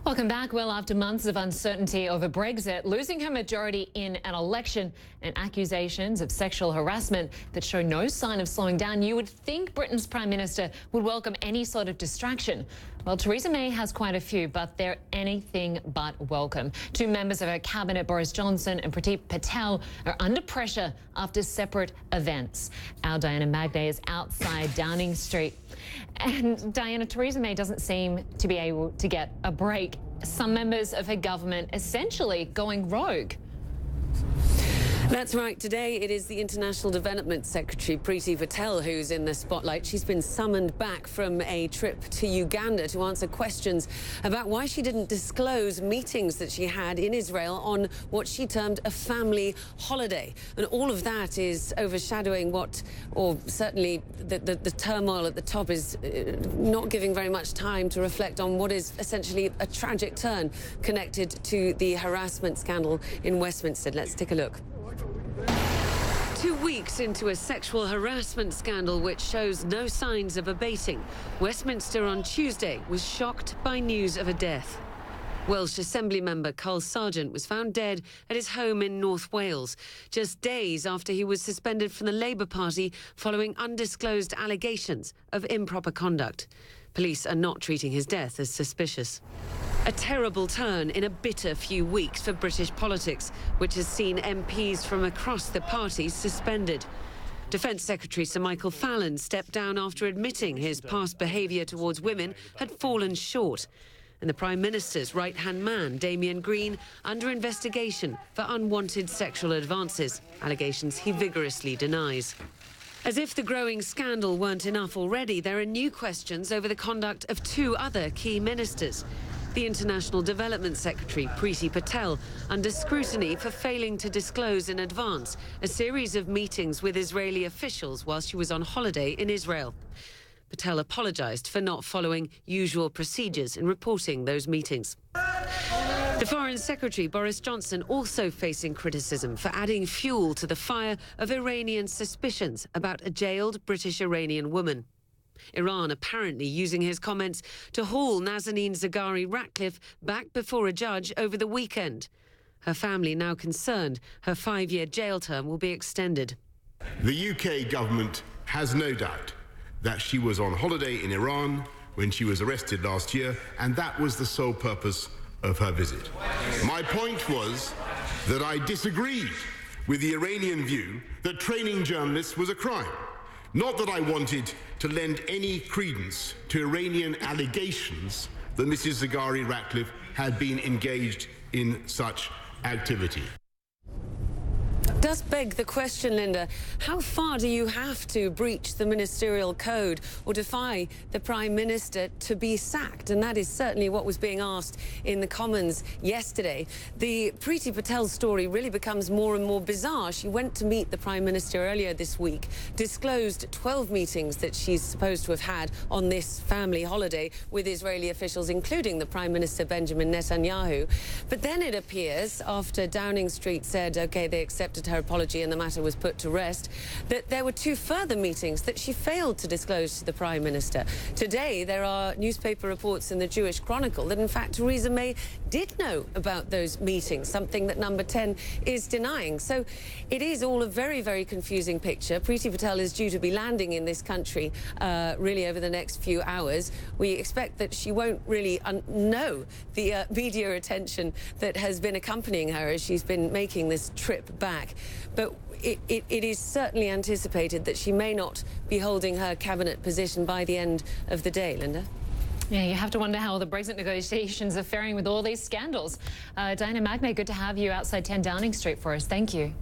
Welcome back. Well, after months of uncertainty over Brexit, losing her majority in an election and accusations of sexual harassment that show no sign of slowing down, you would think Britain's Prime Minister would welcome any sort of distraction. Well, Theresa May has quite a few, but they're anything but welcome. Two members of her cabinet, Boris Johnson and Priti Patel, are under pressure after separate events. Our Diana Magnay is outside Downing Street. And Diana, Theresa May doesn't seem to be able to get a break. Some members of her government essentially going rogue. That's right. Today it is the International Development Secretary, Priti Patel, who's in the spotlight. She's been summoned back from a trip to Uganda to answer questions about why she didn't disclose meetings that she had in Israel on what she termed a family holiday. And all of that is overshadowing or certainly the turmoil at the top is not giving very much time to reflect on what is essentially a tragic turn connected to the harassment scandal in Westminster. Let's take a look. 2 weeks into a sexual harassment scandal which shows no signs of abating, Westminster on Tuesday was shocked by news of a death. Welsh Assembly member Carl Sargent was found dead at his home in North Wales, just days after he was suspended from the Labour Party following undisclosed allegations of improper conduct. Police are not treating his death as suspicious. A terrible turn in a bitter few weeks for British politics, which has seen MPs from across the party suspended. Defence Secretary Sir Michael Fallon stepped down after admitting his past behaviour towards women had fallen short. And the Prime Minister's right-hand man, Damien Green, under investigation for unwanted sexual advances, allegations he vigorously denies. As if the growing scandal weren't enough already, there are new questions over the conduct of two other key ministers. The International Development Secretary, Priti Patel, under scrutiny for failing to disclose in advance a series of meetings with Israeli officials while she was on holiday in Israel. Patel apologised for not following usual procedures in reporting those meetings. The Foreign Secretary, Boris Johnson, also facing criticism for adding fuel to the fire of Iranian suspicions about a jailed British-Iranian woman. Iran apparently using his comments to haul Nazanin Zaghari-Ratcliffe back before a judge over the weekend. Her family now concerned her 5-year jail term will be extended. The UK government has no doubt that she was on holiday in Iran when she was arrested last year, and that was the sole purpose of her visit. My point was that I disagreed with the Iranian view that training journalists was a crime. Not that I wanted to lend any credence to Iranian allegations that Mrs. Zaghari-Ratcliffe had been engaged in such activity. Does beg the question, Linda, how far do you have to breach the ministerial code or defy the Prime Minister to be sacked? And that is certainly what was being asked in the Commons yesterday. The Priti Patel story really becomes more and more bizarre. She went to meet the Prime Minister earlier this week, disclosed 12 meetings that she's supposed to have had on this family holiday with Israeli officials, including the Prime Minister Benjamin Netanyahu. But then it appears, after Downing Street said, OK, they accepted her apology and the matter was put to rest, that there were two further meetings that she failed to disclose to the Prime Minister. Today, there are newspaper reports in the Jewish Chronicle that, in fact, Theresa May did know about those meetings, something that Number 10 is denying. So it is all a very, very confusing picture. Priti Patel is due to be landing in this country really over the next few hours. We expect that she won't really know the media attention that has been accompanying her as she's been making this trip back. But it is certainly anticipated that she may not be holding her cabinet position by the end of the day, Linda. Yeah, you have to wonder how the Brexit negotiations are faring with all these scandals. Diana Magnay, good to have you outside 10 Downing Street for us. Thank you.